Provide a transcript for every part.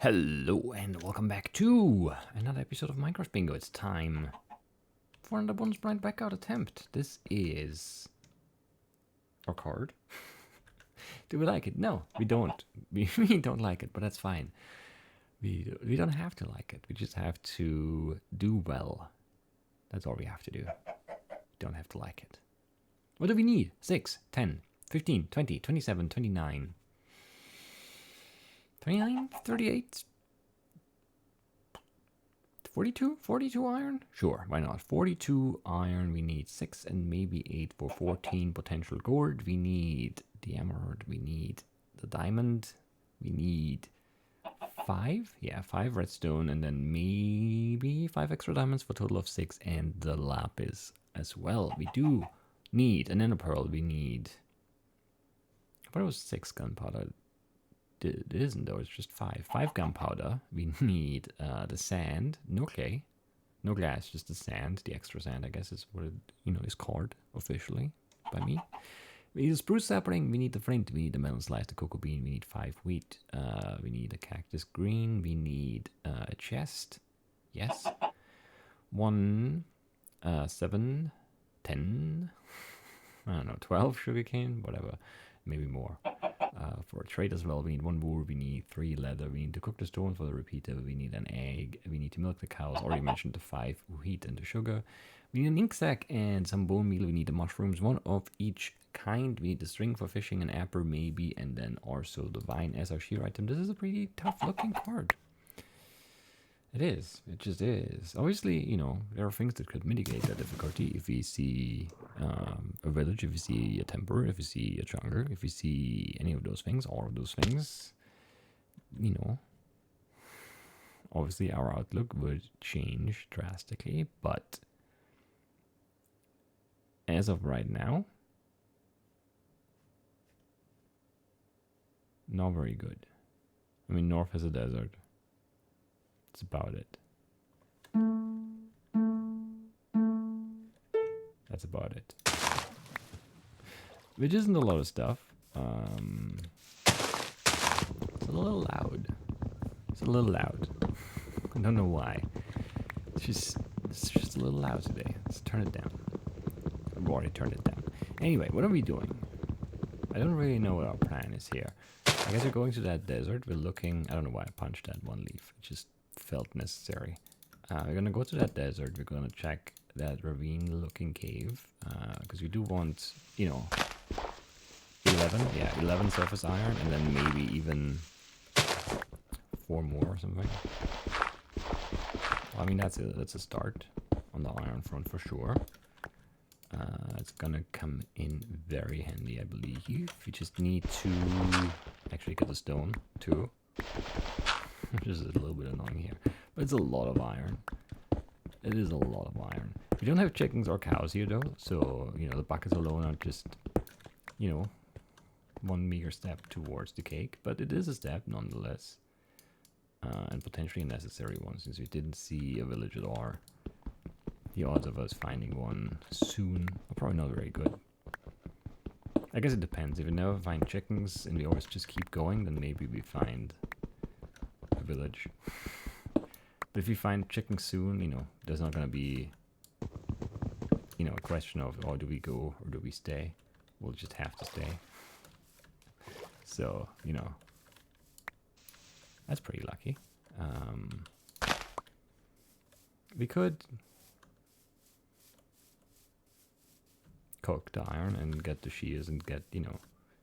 Hello and welcome back to another episode of Minecraft Bingo. It's time for another bonus blind blackout attempt. This is our card. Do we like it? No, we don't. We don't like it, but that's fine. We don't have to like it. We just have to do well. That's all we have to do. We don't have to like it. What do we need? 6, 10, 15, 20, 27, 29. 29, 38, 42 iron? Sure, why not? 42 iron, we need 6 and maybe 8 for 14 potential gold. We need the emerald, we need the diamond, we need 5? Yeah, 5 redstone and then maybe 5 extra diamonds for a total of 6 and the lapis as well. We do need an ender pearl, we need... I thought it was 6 gunpowder. It isn't though, it's just 5. 5 gunpowder. We need the sand. No clay. No glass, just the sand. The extra sand, I guess, is what it is called officially by me. We need a spruce sapling. We need the flint. We need the melon slice, the cocoa bean. We need 5 wheat. We need a cactus green. We need a chest. Yes. 1, 7, 10. I don't know, 12 sugarcane, whatever. Maybe more. For a trade as well, we need 1 wool, we need 3 leather, we need to cook the stone for the repeater, we need an egg, we need to milk the cows, already mentioned the 5 wheat and the sugar. We need an ink sack and some bone meal, we need the mushrooms, 1 of each kind, we need the string for fishing, an apple maybe, and then also the vine as our shear item. This is a pretty tough looking card. It is. It just is. Obviously, there are things that could mitigate that difficulty. If we see a village, if we see a temple, if we see a jungle, if we see any of those things, all of those things, obviously our outlook would change drastically. But as of right now, not very good. I mean, North has a desert. That's about it. That's about it. Which isn't a lot of stuff. It's a little loud. It's a little loud. I don't know why. It's just a little loud today. Let's turn it down. I've already turned it down. Anyway, what are we doing? I don't really know what our plan is here. I guess we're going to that desert. We're looking... I don't know why I punched that 1 leaf. It just felt necessary. We're gonna go to that desert. We're gonna check that ravine looking cave because we do want 11 surface iron and then maybe even 4 more or something. Well, I mean that's a start on the iron front for sure. It's gonna come in very handy, I believe. We just need to actually get the stone too. Which is a little bit annoying here. But it's a lot of iron. It is a lot of iron. We don't have chickens or cows here though, so, the buckets alone are just, 1 meager step towards the cake. But it is a step nonetheless. And potentially a necessary one, since we didn't see a village at all. The odds of us finding one soon are probably not very good. I guess it depends. If we never find chickens and we always just keep going, then maybe we find... village. But if we find chickens soon, there's not gonna be a question of, oh, do we go or do we stay? We'll just have to stay. So, that's pretty lucky. We could cook the iron and get the shears and get,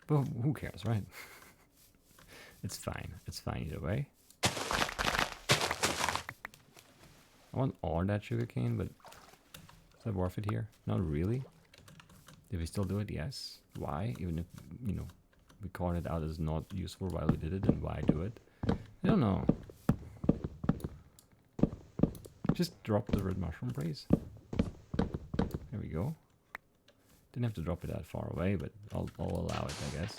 but who cares, right? It's fine. It's fine either way. I want all that sugarcane, but is that worth it here? Not really. Did we still do it? Yes. Why? Even if, we called it out as not useful while we did it, then why do it? I don't know. Just drop the red mushroom, please. There we go. Didn't have to drop it that far away, but I'll allow it, I guess.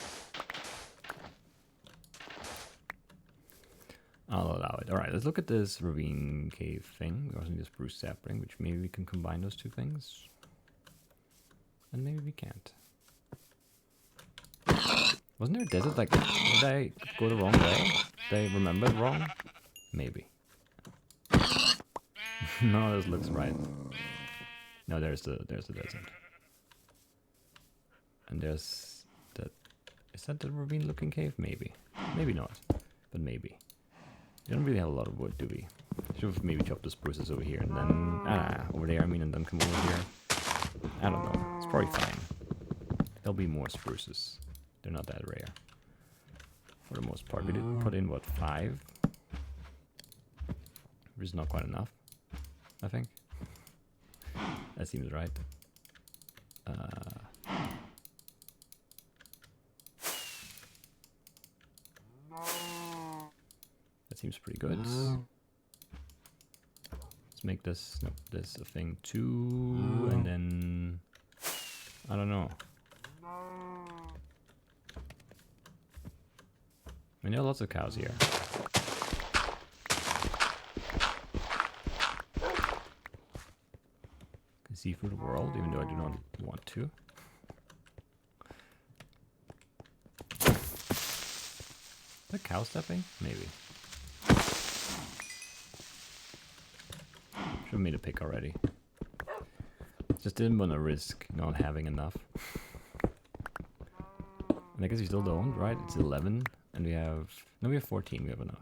I'll allow it. Alright, let's look at this ravine cave thing. We also need a spruce sapling, which maybe we can combine those 2 things. And maybe we can't. Wasn't there a desert like... Did I go the wrong way? Did I remember it wrong? Maybe. No, this looks right. No, there's the desert. And there's that. Is that the ravine-looking cave? Maybe. Maybe not. But maybe. We don't really have a lot of wood, do we? Should have maybe chopped the spruces over here and then over there. I mean, and then come over here. I don't know. It's probably fine. There'll be more spruces. They're not that rare. For the most part. We did put in, what, 5? Which is not quite enough, I think. That seems right. That seems pretty good. Let's make this, nope, this a thing too, and then, I don't know. I mean, there are lots of cows here. Can see through the world, even though I do not want to. Is that cow stepping? Maybe. Should have made a pick already. Just didn't want to risk not having enough. And I guess we still don't, right? It's 11, and we have... No, we have 14, we have enough.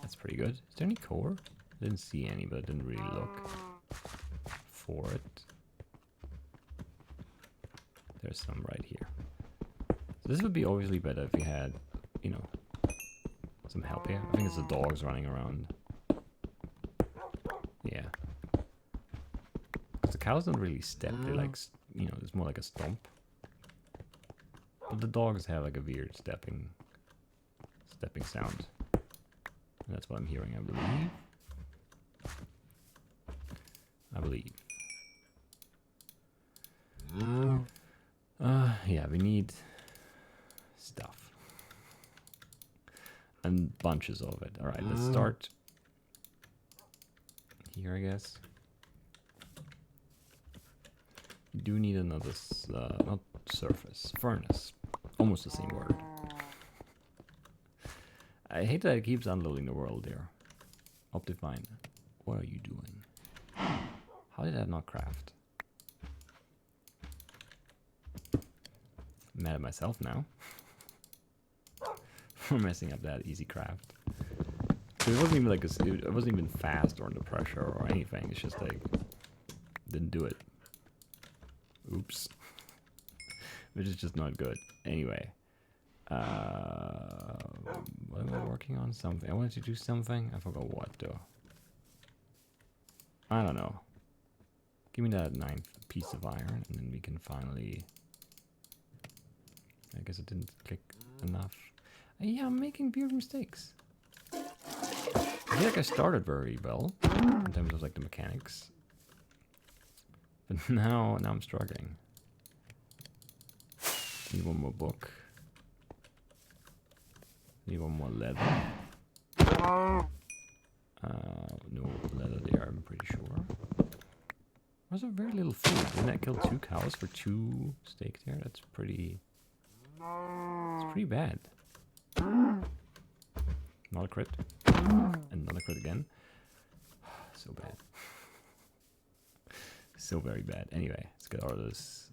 That's pretty good. Is there any core? I didn't see any, but I didn't really look for it. There's some right here. So this would be obviously better if we had, you know, some help here. I think it's the dogs running around. Yeah. Because the cows don't really step. They like, you know, it's more like a stomp. But the dogs have like a weird stepping sound. And that's what I'm hearing, I believe. Yeah, we need stuff. And bunches of it. Alright, let's start here, I guess. We do need another, not surface, furnace. Almost the same word. I hate that it keeps unloading the world there. Optifine, what are you doing? How did that not craft? I'm mad at myself now. For messing up that easy craft. It wasn't even like it wasn't even fast or under pressure or anything. It's just like didn't do it. Oops. Which is just not good. Anyway. What am I working on? Something. I wanted to do something. I forgot what though. I don't know. Give me that 9th piece of iron and then we can finally... I guess it didn't click enough. Yeah, I'm making weird mistakes. I feel like I started very well in terms of like the mechanics. But now I'm struggling. Need one more book. Need one more leather. No leather there, I'm pretty sure. There's a very little food. Didn't I kill 2 cows for 2 steak there? That's pretty... It's pretty bad. Not a crit. And not a crit again. So bad. So very bad. Anyway, let's get all of this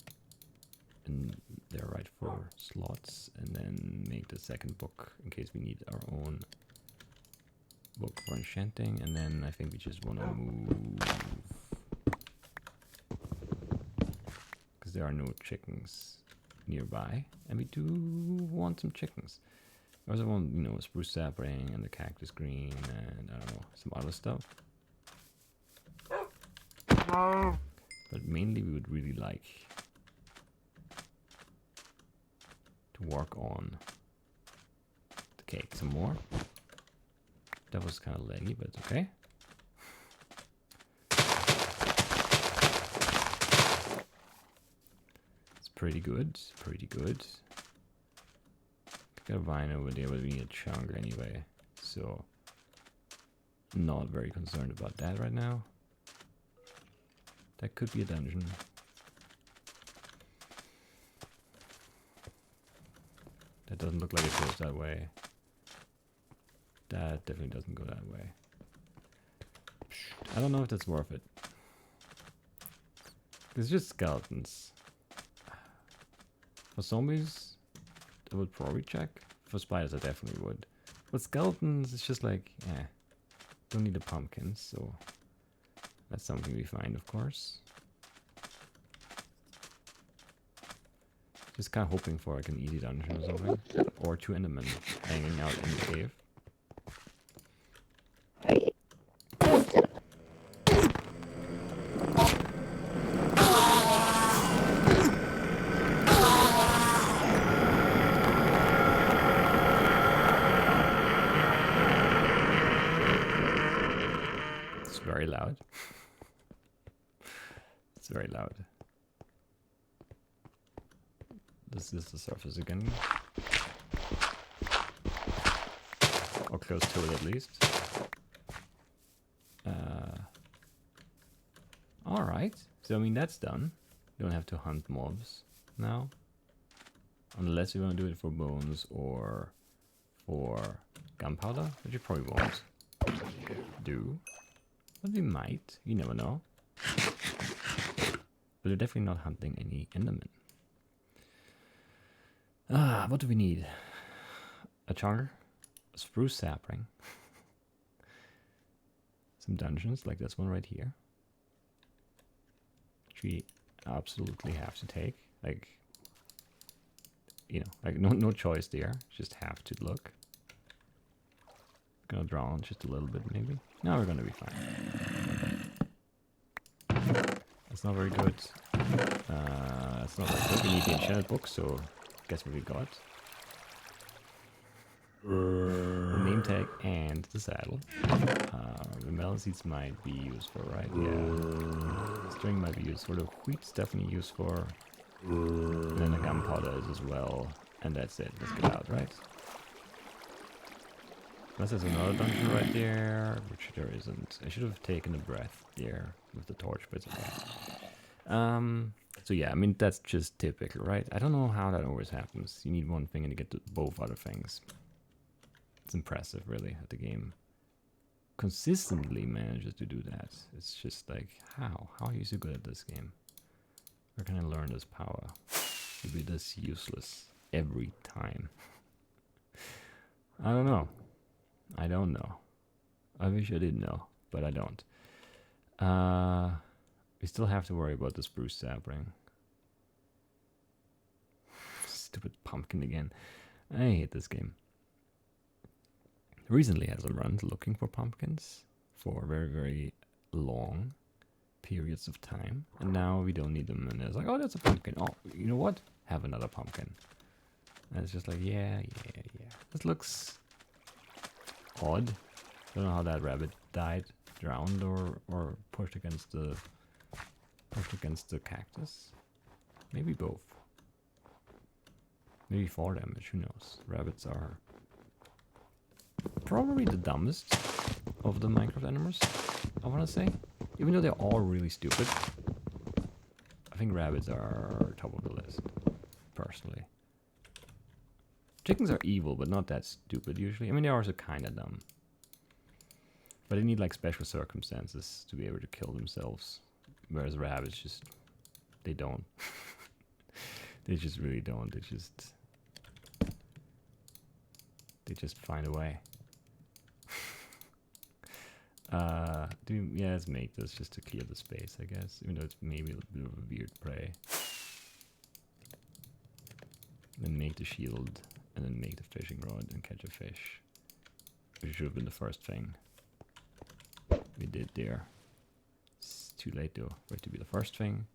in there right for slots. And then make the second book in case we need our own book for enchanting. And then I think we just want to move... Because there are no chickens nearby, and we do want some chickens. I also want, you know, a spruce sapling and the cactus green and I don't know, some other stuff. But mainly we would really like to work on the cake some more. That was kind of laggy, but it's okay. Pretty good, pretty good. Got a vine over there, but we need a chunk anyway, so not very concerned about that right now. That could be a dungeon. That doesn't look like it goes that way. That definitely doesn't go that way. I don't know if that's worth it. It's just skeletons. For zombies, I would probably check. For spiders, I definitely would. But skeletons, it's just like, don't need the pumpkins, so that's something we find, of course. Just kind of hoping for like an easy dungeon or something. Or 2 endermen hanging out in the cave. It's very loud. It's very loud. This is the surface again. Or close to it at least. Alright. So I mean that's done. You don't have to hunt mobs now. Unless you want to do it for bones or for gunpowder, which you probably won't do. But we might. You never know. But we're definitely not hunting any endermen. What do we need? A charter, a spruce sapling, some dungeons like this one right here, which we absolutely have to take. Like, you know, like no choice there. Just have to look. Gonna draw on just a little bit, maybe. Now we're gonna be fine. That's not very good. That's not very good. We need the enchanted book, so guess what we got. The name tag and the saddle. The melon seeds might be used for, right? Yeah. String might be used for. The wheat's definitely used for. And then the gunpowder is as well. And that's it. Let's get out, right? Unless there's another dungeon right there, which there isn't. I should have taken a breath there with the torch, but it's okay. So yeah, I mean, that's just typical, right? I don't know how that always happens. You need one thing and you get to both other things. It's impressive, really, that the game consistently manages to do that. It's just like, how? How are you so good at this game? Where can I learn this power to be this useless every time? I don't know. I don't know. I wish I did know, but I don't. We still have to worry about the spruce sapling. Stupid pumpkin again. I hate this game. Recently had some runs looking for pumpkins for very, very long periods of time. And now we don't need them. And it's like, oh, that's a pumpkin. Oh, you know what? Have another pumpkin. And it's just like, yeah. This looks odd. Don't know how that rabbit died. Drowned or pushed against the cactus. Maybe both. Maybe 4 damage, who knows. Rabbits are probably the dumbest of the Minecraft animals, I wanna say. Even though they're all really stupid. I think rabbits are top of the list, personally. Chickens are evil, but not that stupid usually. I mean, they're also kinda dumb. But they need like special circumstances to be able to kill themselves. Whereas rabbits just, they don't. They just really don't. They just find a way. Let's make this just to clear the space, I guess. Even though it's maybe a bit of a weird prey. Then make the shield, and then make the fishing rod and catch a fish. Which should have been the first thing we did there. It's too late though for it to be the first thing.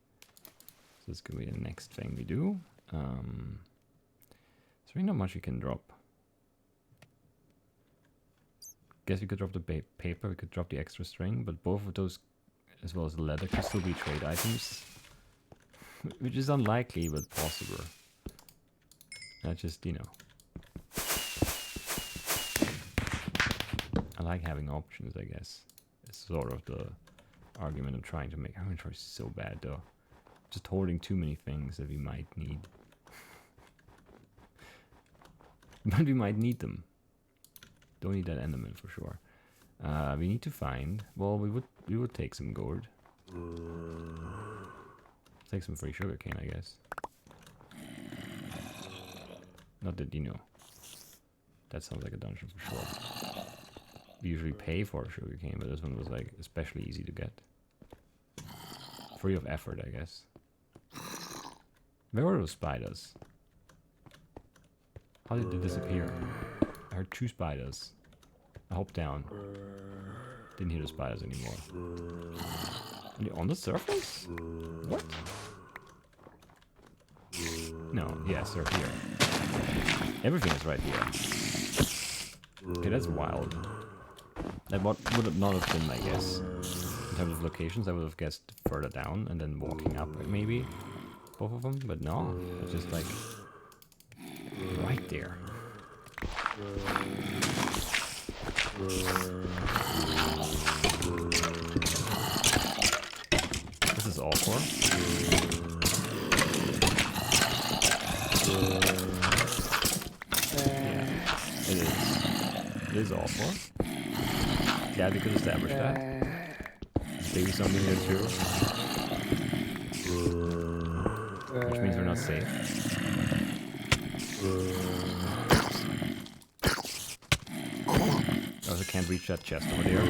So this could be the next thing we do. There's really not much we can drop. Guess we could drop the paper, we could drop the extra string, but both of those, as well as the leather, could still be trade items. Which is unlikely, but possible. That's just, you know. I like having options, I guess. It's sort of the argument I'm trying to make. Inventory is so bad, though. Just hoarding too many things that we might need. But we might need them. Don't need that enderman for sure. We need to find. Well, we would take some gourd. Take some free sugarcane, I guess. Not that you know. That sounds like a dungeon for sure. We usually pay for sugarcane, but this one was like especially easy to get. Free of effort, I guess. Where were those spiders? How did they disappear? I heard 2 spiders. I hopped down. Didn't hear the spiders anymore. Are they on the surface? What? No, yes, they're here. Everything is right here. Okay, that's wild. That would not have been, I guess. In terms of locations, I would have guessed further down and then walking up, maybe. Both of them, but no. It's just like right there. This is awkward. Yeah, it is. It is awful. Glad we could establish that. Maybe something here too. Which means we're not safe. I also can't reach that chest over there.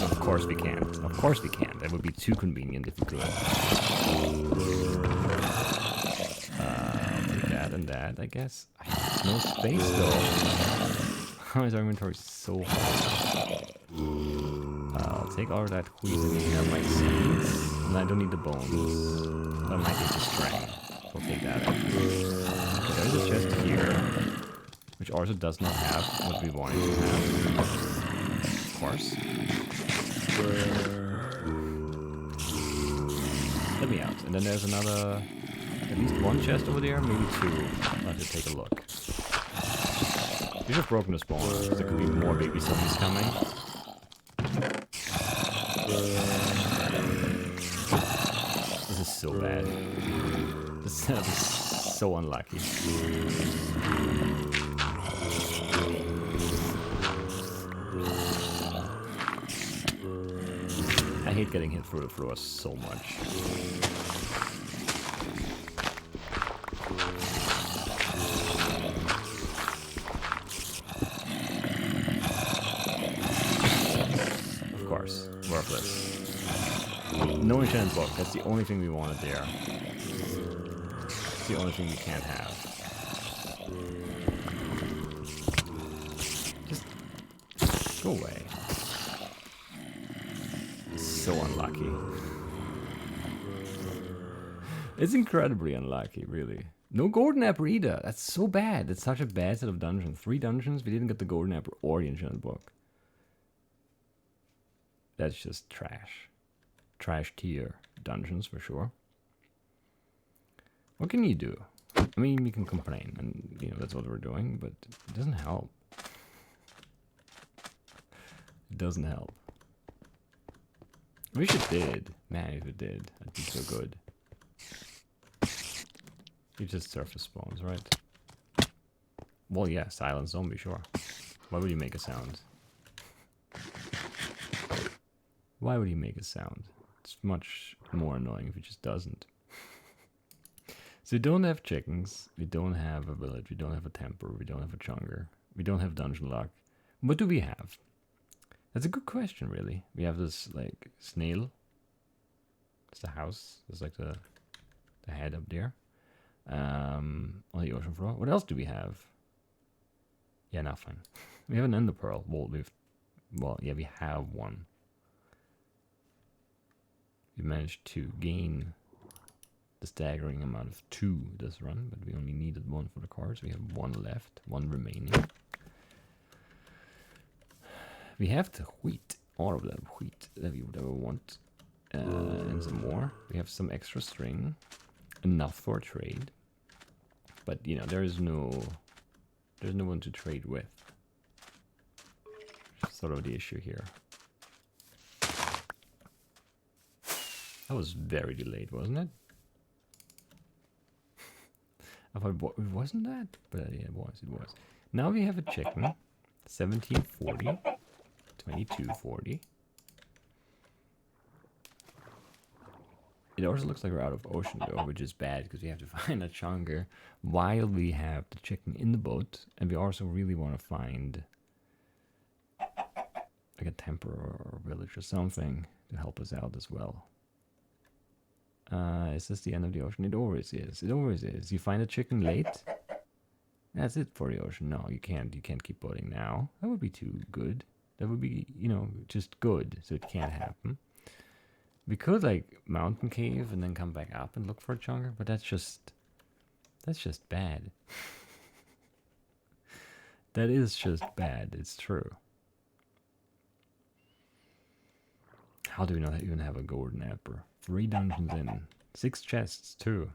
Of course we can't. Of course we can't. That would be too convenient if we could. Take that and that, I guess. No space though. How is our inventory so hard? I'll take all of that wheat and have my seeds. And I don't need the bones. I might need the string. We'll take that out. Okay, there's a chest here. Which also does not have what we wanted to have. Of course. Let me out. And then there's another... At least one chest over there, maybe 2. I'll have to take a look. We should have broken the spawn, because there could be more baby zombies coming. This is so bad. This setup is so unlucky. I hate getting hit through the floor so much. Of course, worthless. No enchanted book, that's the only thing we wanted there. It's the only thing we can't have. Just go away. So unlucky. It's incredibly unlucky, really. No golden apple either. That's so bad. It's such a bad set of dungeons. 3 dungeons, we didn't get the golden apple or the enchanted book. That's just trash. Trash tier dungeons for sure. What can you do? I mean, we can complain, and you know that's what we're doing, but it doesn't help. It doesn't help. I wish it did. Man, if it did, that'd be so good. You just surface spawns, right? Well, yeah, silent zombie, sure. Why would you make a sound? Why would he make a sound? It's much more annoying if he just doesn't. So we don't have chickens, we don't have a village, we don't have a temper, we don't have a chunger, we don't have dungeon luck. What do we have? That's a good question, really. We have this, like, snail. It's the house. It's like the head up there. On the ocean floor. What else do we have? Yeah, nothing. We have an ender pearl. Well, yeah, we have one. We managed to gain the staggering amount of 2 this run, but we only needed 1 for the cards. We have 1 left, 1 remaining. We have the wheat, all of that wheat that we would ever want, and some more. We have some extra string, enough for a trade, but you know there's no one to trade with. That's sort of the issue here. That was very delayed, wasn't it? I thought it wasn't that, but yeah, it was. Now we have a chicken. 1740, 2240. It also looks like we're out of ocean though, which is bad because we have to find a chunker while we have the chicken in the boat, and we also really want to find like a temple or village or something to help us out as well. Is this the end of the ocean? It always is. It always is. You find a chicken late. That's it for the ocean. No, you can't. You can't keep boating now. That would be too good. That would be, you know, just good. So it can't happen. We could like mountain cave and then come back up and look for a chunker, but that's just bad. That is just bad. It's true. How do we not even have a golden apple? 3 dungeons in. 6 chests, too.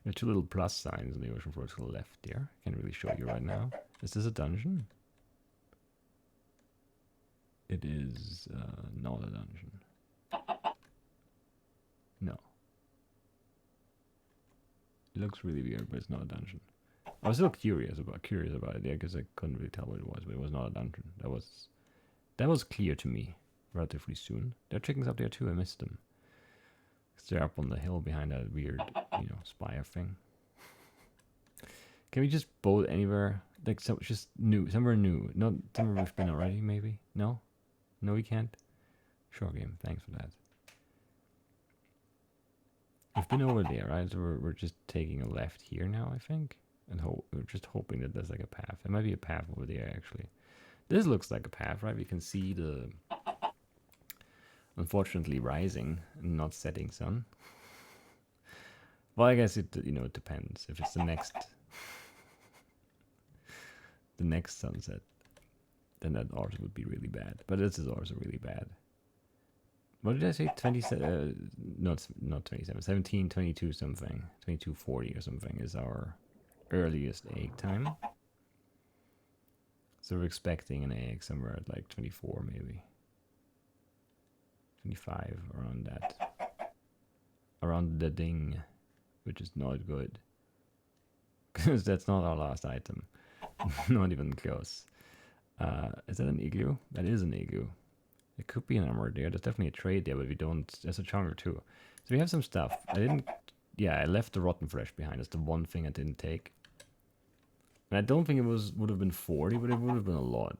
There are 2 little plus signs in the ocean floor to the left there. Can't really show you right now. Is this a dungeon? It is not a dungeon. No. It looks really weird, but it's not a dungeon. I was still curious about it, yeah, because I couldn't really tell what it was, but it was not a dungeon. That was clear to me relatively soon. There are chickens up there too. I missed them. They're up on the hill behind that weird, you know, spire thing. Can we just boat anywhere? Like, so just new, somewhere new. Not somewhere we've been already, maybe? No? No, we can't? Sure, game. Thanks for that. We've been over there, right? So we're just taking a left here now, I think. And we're just hoping that there's like a path. There might be a path over there, actually. This looks like a path, right? We can see the, unfortunately, rising and not setting sun. Well, I guess it, you know, it depends. If it's the next sunset, then that also would be really bad. But this is also really bad. What did I say? 27? Not 27. 17, 22 something. 22:40 or something is our earliest egg time. So we're expecting an egg somewhere at like 24 maybe. 25, around that. Around the ding, which is not good. Because that's not our last item. Not even close. Is that an igloo? That is an igloo. It could be an armor there. There's definitely a trade there, but we don't. There's a chunker too. So we have some stuff. I left the rotten flesh behind. That's the one thing I didn't take. And I don't think it would have been 40, but it would have been a lot.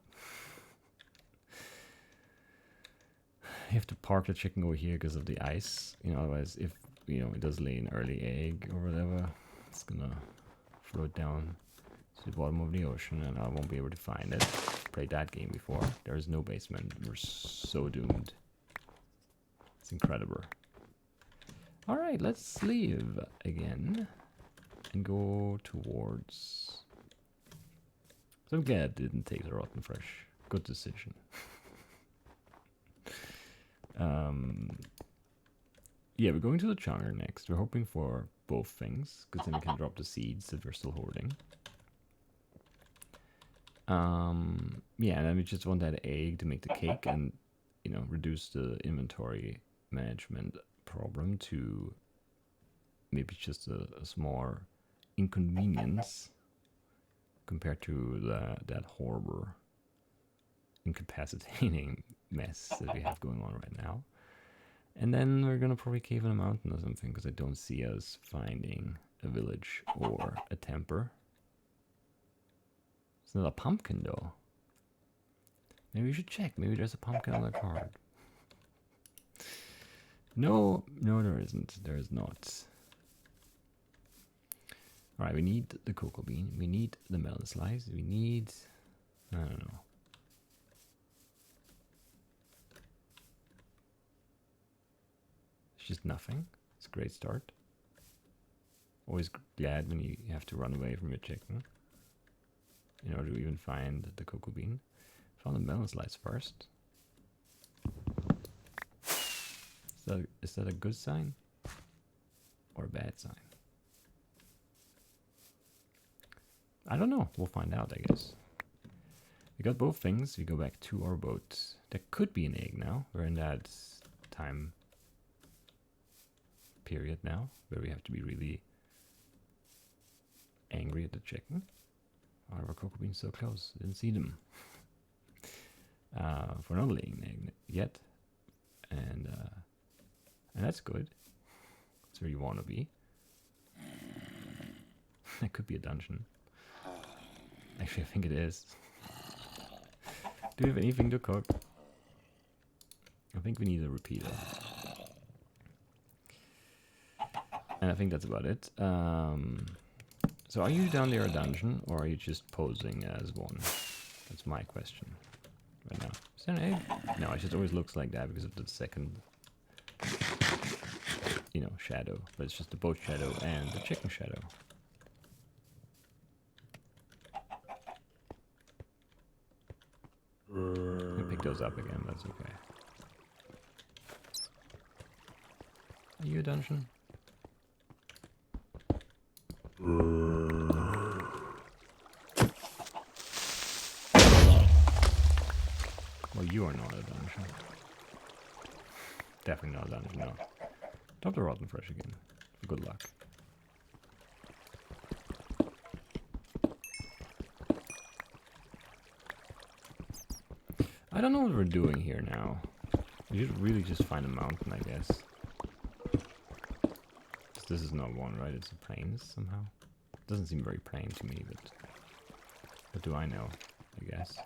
You have to park the chicken over here because of the ice. You know, otherwise, if you know it does lay an early egg or whatever, it's gonna float down to the bottom of the ocean, and I won't be able to find it. Played that game before. There is no basement. We're so doomed. It's incredible. All right, let's leave again and go towards. So I'm glad I didn't take the rotten flesh. Good decision. Yeah, we're going to the chunker next. We're hoping for both things, because then we can drop the seeds that we're still hoarding. Yeah, and then we just want that egg to make the cake and, you know, reduce the inventory management problem to maybe just a small inconvenience compared to that horrible, incapacitating mess that we have going on right now. And then we're gonna probably cave in a mountain or something, because I don't see us finding a village or a temper. It's not a pumpkin though. Maybe we should check. Maybe there's a pumpkin on the card. No, there isn't. There is not. Alright, we need the cocoa bean. We need the melon slice. We need, I don't know. It's just nothing. It's a great start. Always glad when you have to run away from your chicken in order to even find the cocoa bean. Found the melon slice first. Is that a good sign or a bad sign? I don't know. We'll find out, I guess. We got both things. We go back to our boat. There could be an egg now. We're in that time period now where we have to be really angry at the chicken. Why were cocoa beans so close? Didn't see them. For not laying an egg yet. And that's good. That's where you want to be. That could be a dungeon. Actually, I think it is. Do we have anything to cook? I think we need a repeater. And I think that's about it. So are you down there a dungeon, or are you just posing as one? That's my question right now. Is there an egg? No, it just always looks like that because of the second, you know, shadow. But it's just the boat shadow and the chicken shadow. I'll pick those up again, that's okay. Are you a dungeon? Well, you are not a dungeon. Definitely not a dungeon, no. Drop the rotten fresh again. For good luck. I don't know what we're doing here now. We should really just find a mountain, I guess. This is not one, right? It's a plains somehow. Doesn't seem very plain to me, but what do I know? I guess.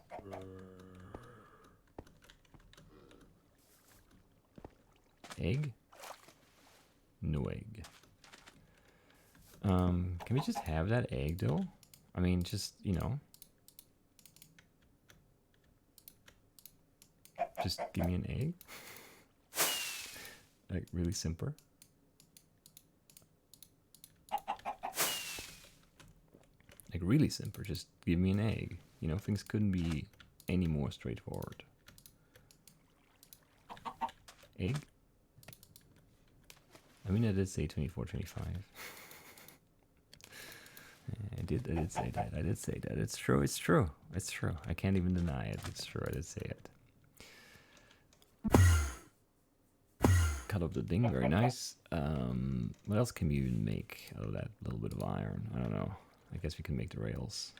Egg? No egg. Can we just have that egg though? I mean, just, you know. Just give me an egg. Like, really simple. Like, really simple. Just give me an egg. You know, things couldn't be any more straightforward. Egg? I mean, I did say 24-25. I did say that. I did say that. It's true. It's true. It's true. I can't even deny it. It's true. I did say it. Cut off the ding. Very nice. What else can we even make out of that little bit of iron? I don't know. I guess we can make the rails.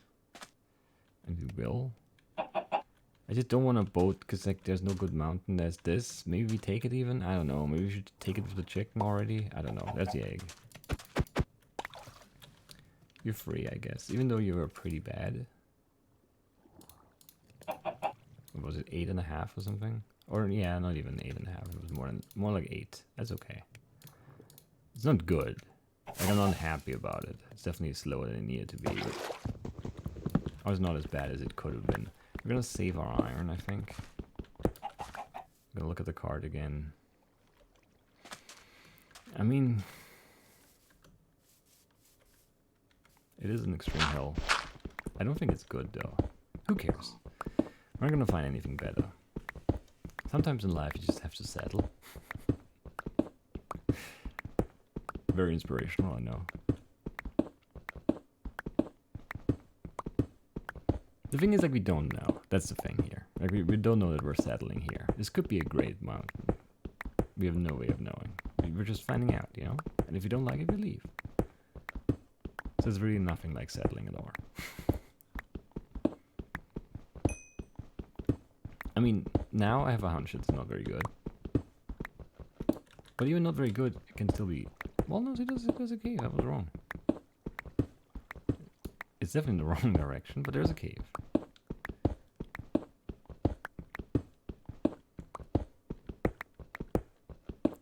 And we will. I just don't want a boat because like there's no good mountain. There's this. Maybe we take it even. I don't know. Maybe we should take it to the chicken already. I don't know. That's the egg. You're free, I guess. Even though you were pretty bad. What was it, 8.5 or something? Or yeah, not even 8.5. It was more like 8. That's okay. It's not good. Like, I'm not happy about it. It's definitely slower than it needed to be. But I was not as bad as it could have been. We're gonna save our iron, I think. I'm gonna look at the card again. I mean, it is an extreme hill. I don't think it's good though. Who cares? We're not gonna find anything better. Sometimes in life you just have to settle. Very inspirational, I know. The thing is, like, we don't know. That's the thing here. Like, we don't know that we're settling here. This could be a great mountain. We have no way of knowing. We're just finding out, you know? And if you don't like it, we leave. So it's really nothing like settling at all. I mean, now I have a hunch it's not very good. But even not very good, it can still be... Well, no, it does a cave. I was wrong. It's definitely in the wrong direction, but there's a cave.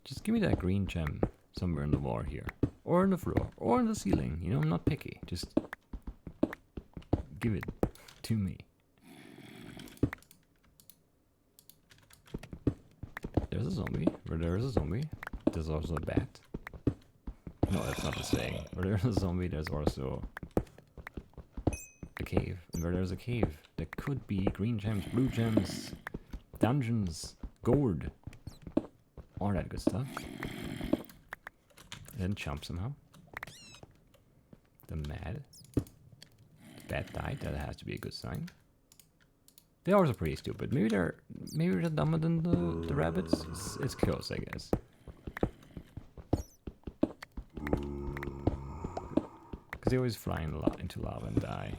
Just give me that green gem somewhere in the wall here. Or on the floor. Or on the ceiling. You know, I'm not picky. Just give it to me. There's a zombie. Where there is a zombie, there's also a bat. No, that's not the saying. Where there's a zombie, there's also a cave. And where there's a cave, there could be green gems, blue gems, dungeons, gold, all that good stuff. Then chump somehow. The mad. The bat died. That has to be a good sign. They are also pretty stupid. Maybe they're dumber than the rabbits. It's close, I guess. Because Because they always fly into lava and die.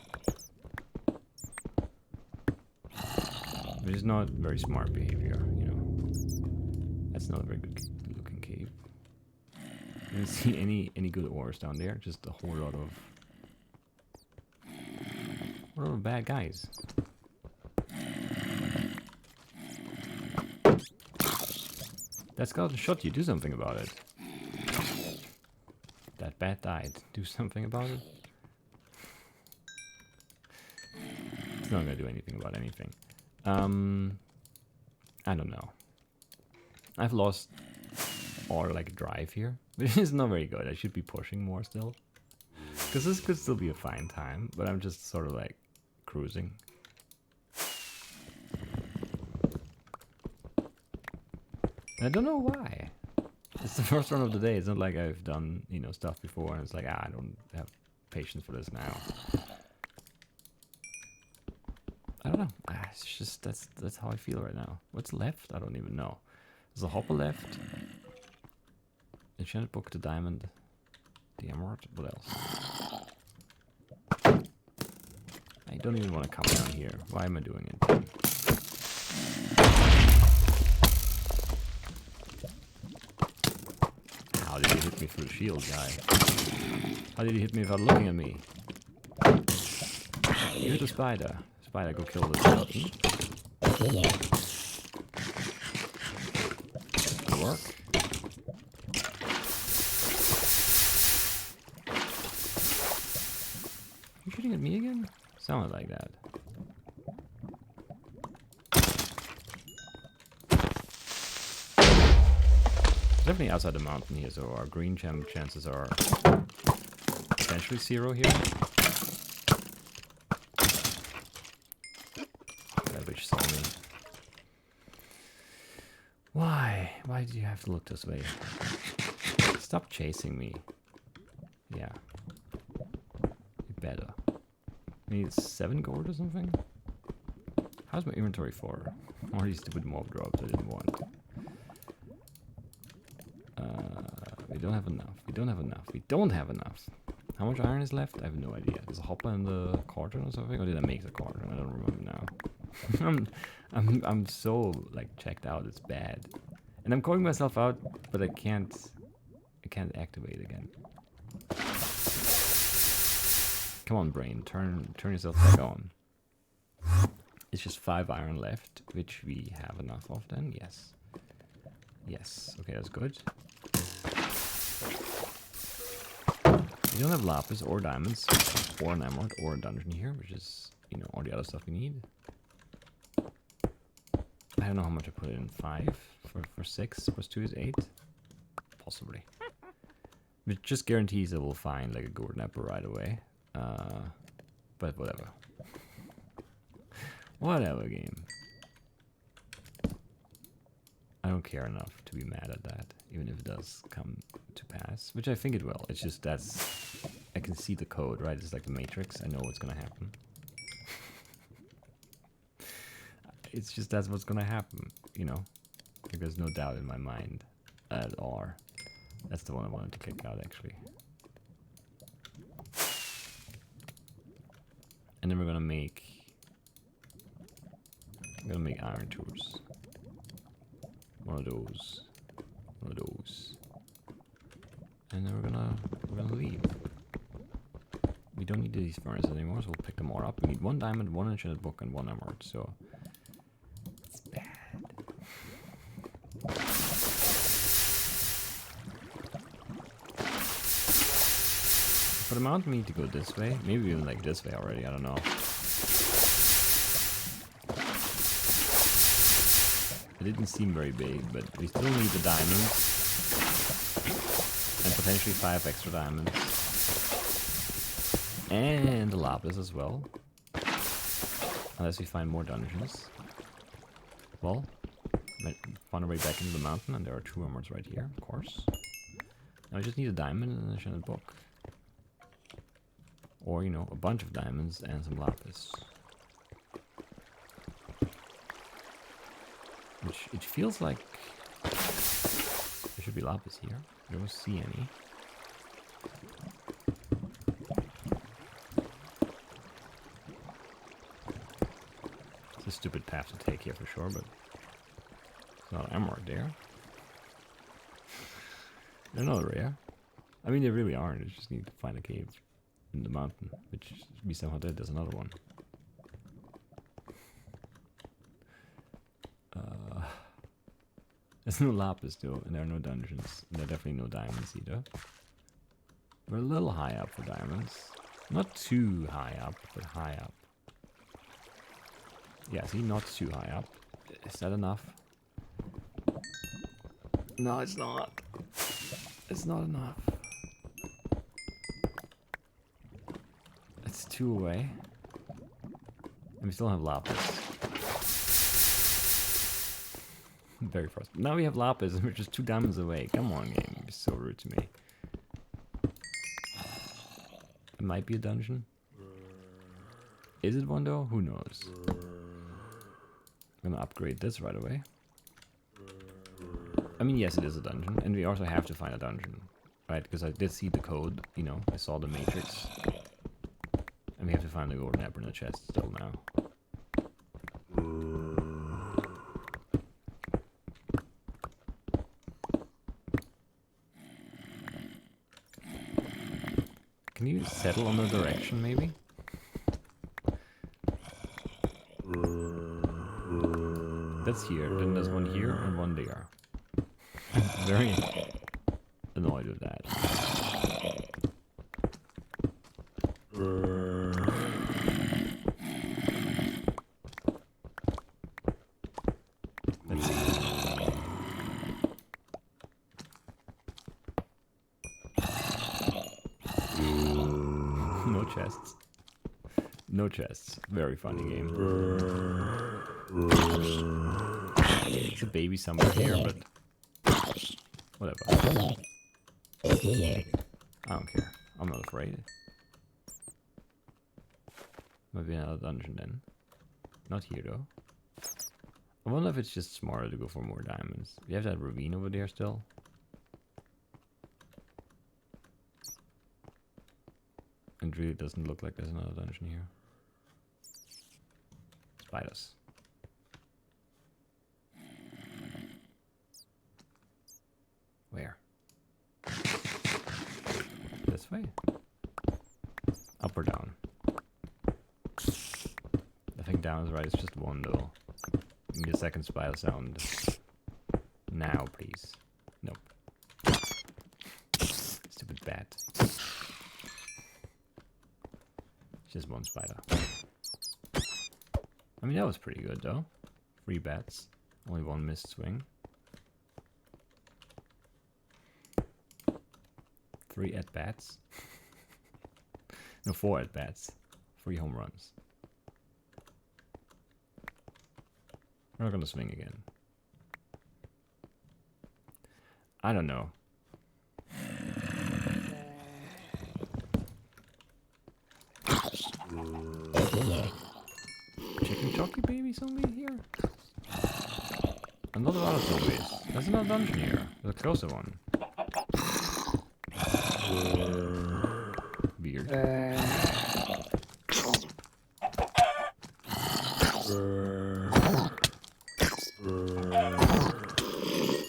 Which is not very smart behavior, you know. That's not a very good looking cave. I didn't see any good ores down there, just a whole lot of bad guys. That skeleton shot you, do something about it. That bat died, do something about it. It's not gonna do anything about anything. I don't know. I've lost all like drive here, which is not very good. I should be pushing more still. Because this could still be a fine time, but I'm just sort of like cruising. I don't know why. It's the first run of the day. It's not like I've done, you know, stuff before and it's like, I don't have patience for this now. I don't know. It's just, that's how I feel right now. What's left? I don't even know. There's a hopper left. Enchanted book, the diamond, the emerald. What else? I don't even want to come down here. Why am I doing it? How did he hit me through the shield, guy? How did he hit me without looking at me? You hit a spider. Spider, go kill the skeleton. Good work. You shooting at me again? Sounded like that. Definitely outside the mountain here, so our green gem chances are potentially 0 here. That bitch saw me. Why? Why do you have to look this way? Stop chasing me. Yeah. You better. I need 7 gold or something? How's my inventory for? All these stupid mob drops I didn't want. We don't have enough. We don't have enough. We don't have enough. How much iron is left? I have no idea. There's a hopper in the cauldron or something? Or did I make the cauldron? I don't remember now. I'm so like checked out. It's bad. And I'm calling myself out, but I can't activate again. Come on, brain. Turn yourself back on. It's just 5 iron left, which we have enough of then. Yes. Yes. Okay, that's good. We don't have lapis or diamonds or an emerald or a dungeon here, which is, you know, all the other stuff we need. I don't know how much I put in. 5 for 6 plus 2 is 8. Possibly. Which just guarantees that we'll find like a golden apple right away. But whatever. Whatever, game. I don't care enough to be mad at that, even if it does come to pass, which I think it will. It's just I can see the code, right? It's like the Matrix. I know what's gonna happen. It's just that's what's gonna happen, you know? Like, there's no doubt in my mind at all. That's the one I wanted to kick out, actually. And then we're gonna make iron tools. One of those. And then we're gonna leave. We don't need these furnaces anymore, so we'll pick them all up. We need 1 diamond, 1 enchanted book, and 1 emerald, so it's bad. For the mountain we need to go this way. Maybe even like this way already, I don't know. It didn't seem very big, but we still need the diamonds. And potentially 5 extra diamonds. And the lapis as well. Unless we find more dungeons. Well, find our way back into the mountain, and there are 2 emeralds right here, of course. Now I just need a diamond and an enchanted book. Or, you know, a bunch of diamonds and some lapis. Which it feels like there should be lapis here. I don't see any. the stupid path to take here for sure, but it's not emerald there. They're not rare. I mean, they really aren't. You just need to find a cave in the mountain, which we somehow did. There's another one. There's no lapis though, and there are no dungeons. And there are definitely no diamonds either. We're a little high up for diamonds. Not too high up, but high up. Yeah, see, not too high up. Is that enough? No, it's not. It's not enough. It's 2 away. And we still have lapis. Very frustrating. Now we have lapis and we're just 2 diamonds away. Come on, game. You're so rude to me. It might be a dungeon. Is it one though? Who knows? I'm gonna upgrade this right away. I mean, yes, it is a dungeon. And we also have to find a dungeon. Right? Because I did see the code. You know, I saw the matrix. And we have to find the golden apple in the chest still now. Can you settle on the direction, maybe? That's here, then there's one here and one there. I'm very annoyed with that. Let's see. No chests. No chests. Very funny game. It's a baby somewhere here, but whatever. I don't care. I'm not afraid. Maybe another dungeon then. Not here though. I wonder if it's just smarter to go for more diamonds. We have that ravine over there still. It really doesn't look like there's another dungeon here. Spiders. Where? This way? Up or down? I think down is right, it's just one though. Give me a second spider sound. Now, please. Nope. Stupid bat. Just one spider. I mean, that was pretty good though. 3 bats. Only 1 missed swing. 3 at bats. No, 4 at bats. 3 home runs. We're not gonna swing again. I don't know. Chicken Chucky baby zombie here? Another lot of zombies. There's another dungeon here. There's a closer one. Weird.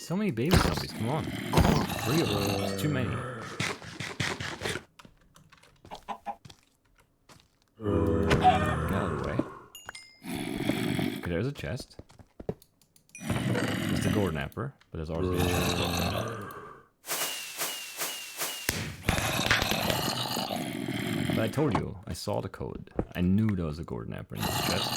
So many baby zombies, come on. 3 of them, it's too many. Get out of the way. Okay, there's a chest. It's the golden apple, but there's also a chest. But I told you, I saw the code. I knew there was a golden apple in this chest.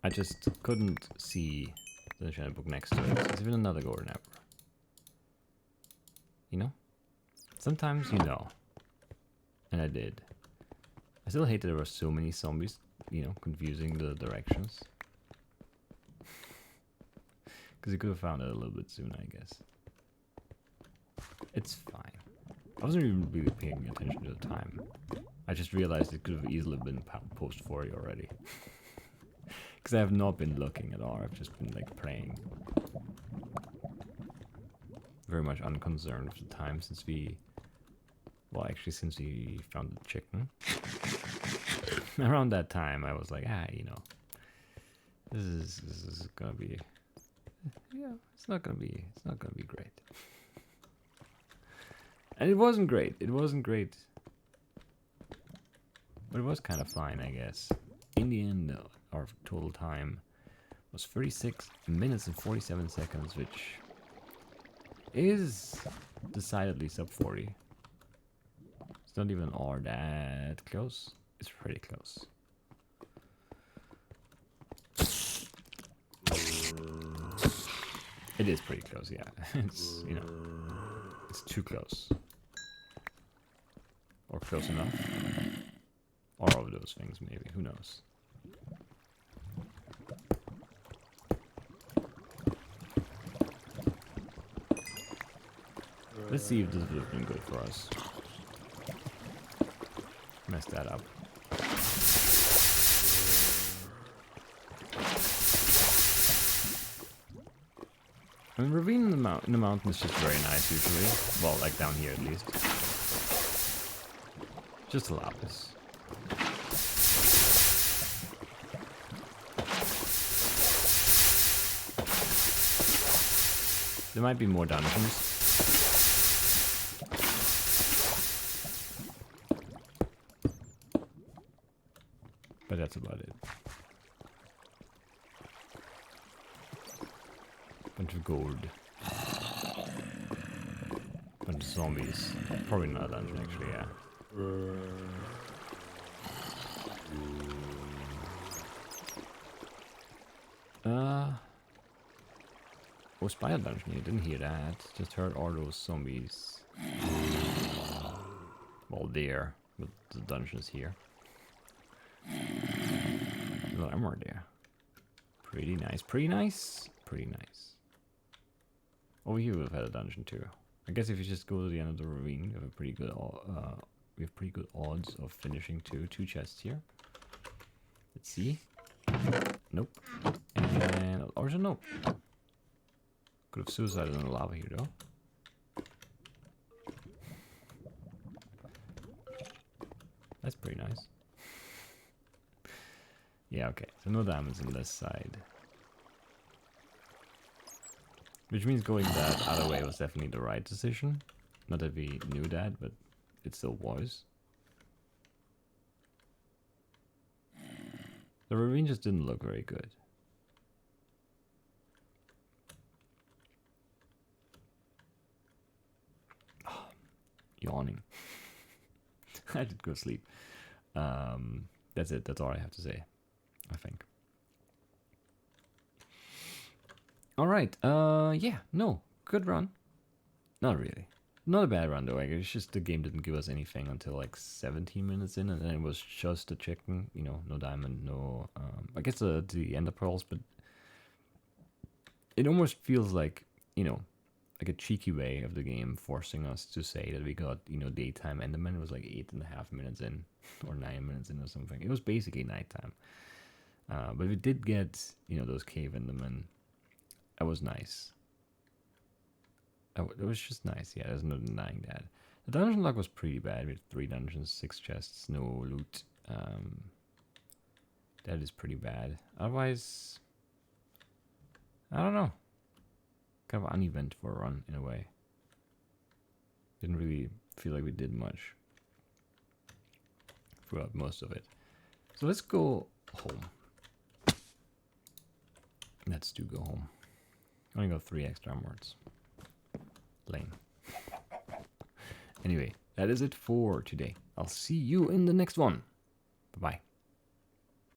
I just couldn't see the enchanted book next to it. There's even another golden apple. You know? Sometimes you know. And I did. I still hate that there were so many zombies, you know, confusing the directions. Because you could have found it a little bit sooner, I guess. It's fine. I wasn't even really paying attention to the time. I just realized it could have easily been post 40 already. Because I have not been looking at all, I've just been like playing. Very much unconcerned with the time since we Well, actually, since we found the chicken. Around that time, I was like, you know, this is gonna be, yeah, it's not gonna be great. And it wasn't great. It wasn't great. But it was kind of fine, I guess. In the end, our total time was 36 minutes and 47 seconds, which is decidedly sub 40. It's not even all that close. It's pretty close. It is pretty close, yeah. It's, you know, it's too close. Or close enough. Or all of those things, maybe. Who knows? Let's see if this would have been good for us. Messed that up. I mean, ravine in the mountain is just very nice usually. Well, like down here at least. Just a lapis. There might be more dungeons. But that's about it. Bunch of gold. Bunch of zombies. Probably not a dungeon actually, yeah. Oh, spider dungeon, you didn't hear that. Just heard all those zombies. Well, there, but the dungeon is here. No armor there. Pretty nice, pretty nice, pretty nice. Over here we've had a dungeon too. I guess if you just go to the end of the ravine, we have pretty good odds of finishing two chests here. Let's see. Nope. And also nope. Could have suicided in the lava here though. That's pretty nice. Yeah, okay. So no diamonds on this side. Which means going that other way was definitely the right decision. Not that we knew that, but it still was. The ravine just didn't look very good. Oh, yawning. I did go to sleep. That's it. That's all I have to say, I think. Alright, yeah, no, good run. Not really. Not a bad run though, it's just the game didn't give us anything until like 17 minutes in, and then it was just a chicken, you know, no diamond, no, I guess the ender pearls, but it almost feels like, you know, like a cheeky way of the game forcing us to say that we got, you know, daytime enderman. It was like 8.5 minutes in, or 9 minutes in or something. It was basically nighttime. But we did get, you know, those cave endermen. That was nice. It was just nice, yeah, there's no denying that. The dungeon luck was pretty bad. We had 3 dungeons, 6 chests, no loot. That is pretty bad. Otherwise, I don't know. Kind of uneventful run in a way. Didn't really feel like we did much throughout most of it. So let's go home. Let's go home. Only got 3 extra armors. Lame. Anyway, that is it for today. I'll see you in the next one. Bye-bye.